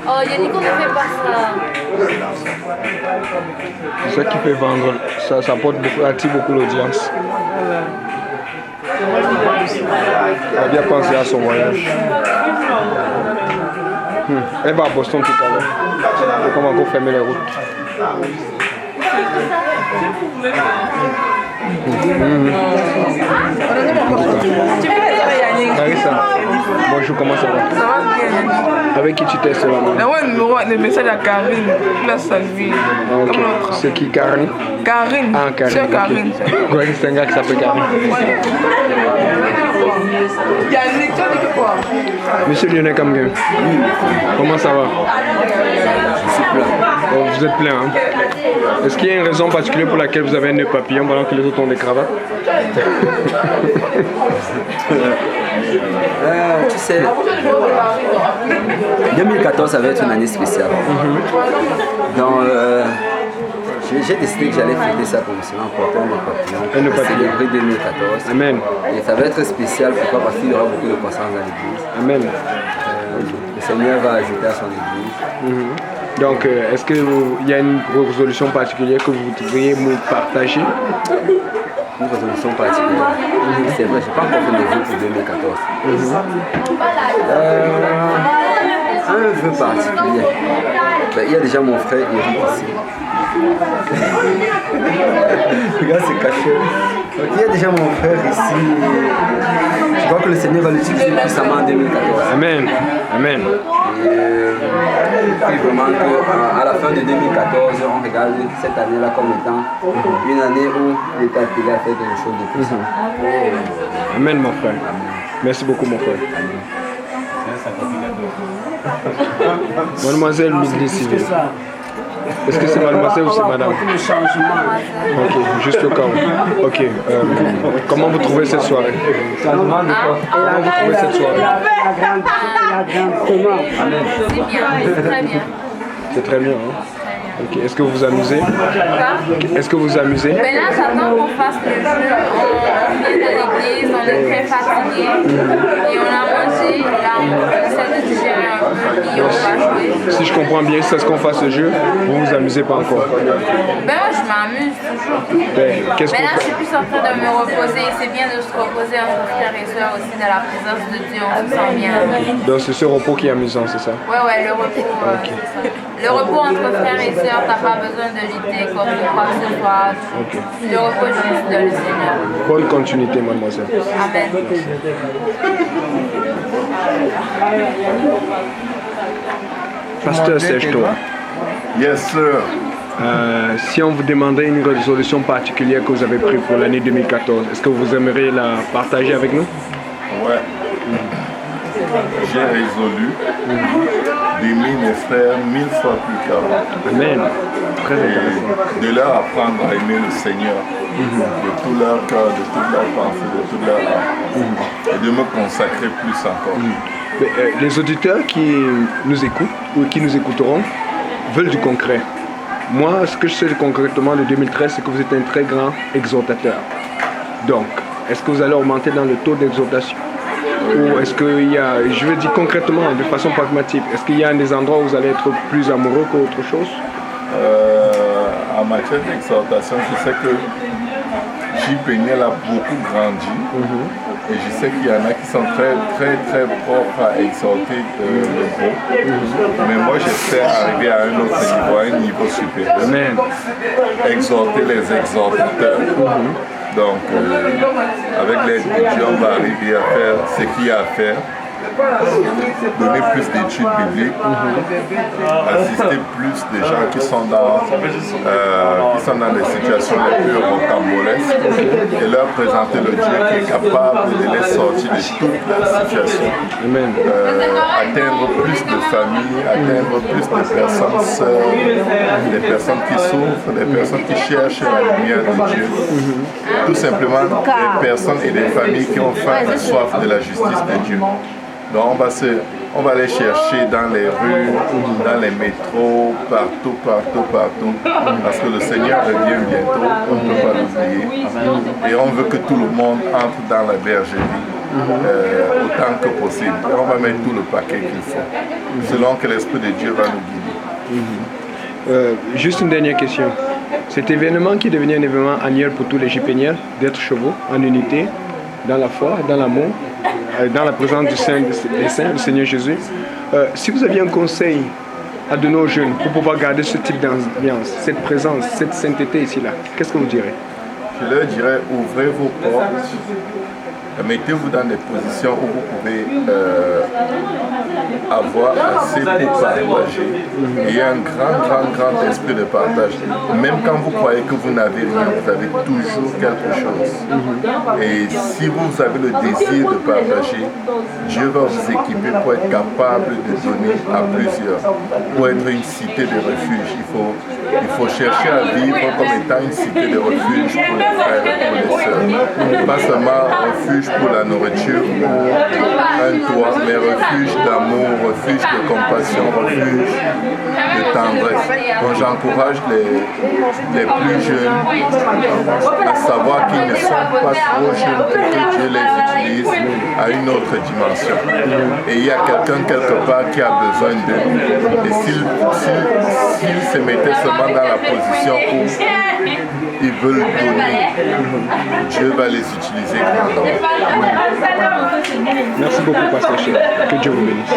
Oh, Yannick, on ne fait pas ça. C'est ça qui fait vendre, ça apporte beaucoup, attire beaucoup l'audience. Elle a bien pensé à son voyage. Elle va à Boston tout à l'heure. Donc on va encore fermer les routes. Marissa, bonjour, comment ça va? Ça va bien. Avec qui tu testes là? Envoie le message à Karine, la saluer. Ok. C'est qui, Karine? Karine. Ah, Karine. C'est Karine. Ouais, c'est un gars qui s'appelle Karine. Yannick, tu as dit quoi? Monsieur Lionel Camguin, comment ça va? Oh, vous êtes plein, hein? Est-ce qu'il y a une raison particulière pour laquelle vous avez un nœud papillon pendant que les autres ont des cravates? Tu sais, 2014 ça va être une année spéciale. Donc, j'ai décidé que j'allais fêter ça comme cela en portant un nœud papillon. Célébrer 2014. Amen. Et ça va être spécial, pourquoi? Parce qu'il y aura beaucoup de croissance dans l'église. Amen. Le Seigneur va ajouter à son église. Donc, est-ce qu'il y a une résolution particulière que vous voudriez me partager? Une résolution particulière. C'est vrai, je n'ai pas encore fait de vœux pour 2014. Un vœu particulier. Ben, il y a déjà mon frère Eric ici. Regarde, c'est caché. Donc, il y a déjà mon frère ici. Je crois que le Seigneur va l'utiliser puissamment en 2014. Amen. Amen. Et puis vraiment qu'à la fin de 2014, on regarde cette année-là comme étant une année où l'État a fait quelque chose de puissant. Amen, mon frère. Merci beaucoup, mon frère. Mademoiselle Midley Civil. Est-ce que c'est mademoiselle ou c'est madame? Ok, juste au cas où. Ok, comment vous trouvez cette soirée? Comment vous trouvez cette soirée? C'est bien, c'est très bien. C'est très bien, hein? Ok, est-ce que vous vous amusez? Est-ce que vous vous amusez? Mais là, j'attends qu'on fasse le jeu. On vient de l'église, on est très fatigué. Et on a mangé. Là, on essaie de digérer un peu. Et on va jouer. Si je comprends bien, c'est ce qu'on fasse le jeu, vous vous amusez pas encore? Ben moi, je m'amuse toujours. Ben, qu'est-ce Mais là, que... je suis plus en train de me reposer. C'est bien de se reposer entre frères et sœurs aussi dans la présence de Dieu. On se sent bien. Donc c'est ce repos qui est amusant, c'est ça? Ouais, le repos. C'est ça. Le repos entre frères et sœurs, t'as pas besoin de lutter contre quoi que ce soit. Le repos juste de le Seigneur. Bonne continuité, mademoiselle. Amen. Pasteur Serge Toa. Yes, sir. Si on vous demandait une résolution particulière que vous avez prise pour l'année 2014, est-ce que vous aimeriez la partager avec nous? Ouais. J'ai résolu d'aimer mes frères 1000 fois plus qu'avant. Amen. Très intéressant. Et de leur apprendre à aimer le Seigneur de tout leur cœur, de toute leur pensée, de toute leur âme. Et de me consacrer plus encore. Mais, les auditeurs qui nous écoutent ou qui nous écouteront veulent du concret. Moi, ce que je sais concrètement de 2013, c'est que vous êtes un très grand exhortateur. Donc, est-ce que vous allez augmenter dans le taux d'exhortation? Ou est-ce qu'il y a, je veux dire concrètement, de façon pragmatique, est-ce qu'il y a des endroits où vous allez être plus amoureux qu'autre chose? En matière d'exhortation, je sais que J. a beaucoup grandi. Et je sais qu'il y en a qui sont très propres à exhorter le groupe. Mais moi, j'espère arriver à un autre niveau, à un niveau supérieur. Amen. Exhorter les exhortateurs. Donc, avec l'aide de Dieu, on va arriver à faire ce qu'il y a à faire. Donner plus d'études bibliques, assister plus des gens qui sont dans des situations les plus rocambolesques et leur présenter le Dieu qui est capable de les sortir de toutes les situations. Atteindre plus de familles, atteindre plus de personnes seules, des personnes qui souffrent, des personnes qui cherchent la lumière de Dieu. Tout simplement des personnes et des familles qui ont faim et soif de la justice de Dieu. Donc on va aller chercher dans les rues, dans les métros, partout. Parce que le Seigneur revient bientôt, on ne peut pas l'oublier. Et on veut que tout le monde entre dans la bergerie. autant que possible. Et on va mettre tout le paquet qu'il faut, selon que l'Esprit de Dieu va nous guider. Juste une dernière question. Cet événement qui est devenu un événement annuel pour tous les Jipéniens, d'être chevaux, en unité, dans la foi, dans l'amour, dans la présence du Saint, du Seigneur Jésus. Si vous aviez un conseil à donner aux jeunes pour pouvoir garder ce type d'ambiance, cette présence, cette sainteté ici-là, qu'est-ce que vous direz? Je leur dirais, ouvrez vos portes, mettez-vous dans des positions où vous pouvez avoir assez pour partager. Il y a un grand esprit de partage. Même quand vous croyez que vous n'avez rien, vous avez toujours quelque chose. Et si vous avez le désir de partager, Dieu va vous équiper pour être capable de donner à plusieurs. Pour être une cité de refuge, il faut chercher à vivre comme étant une cité de refuge pour les frères et pour les sœurs. Pas seulement refuge pour la nourriture, un toit, mais refuge d'amour, refuge de compassion, refuge de tendresse. Donc j'encourage les plus jeunes à savoir qu'ils ne sont pas trop jeunes pour que Dieu les utilise à une autre dimension. Et il y a quelqu'un quelque part qui a besoin d'eux. Et s'ils se mettaient seulement dans la position où ils veulent donner, Dieu va les utiliser grandement. Merci beaucoup, Pasteur Chef. Que Dieu vous bénisse.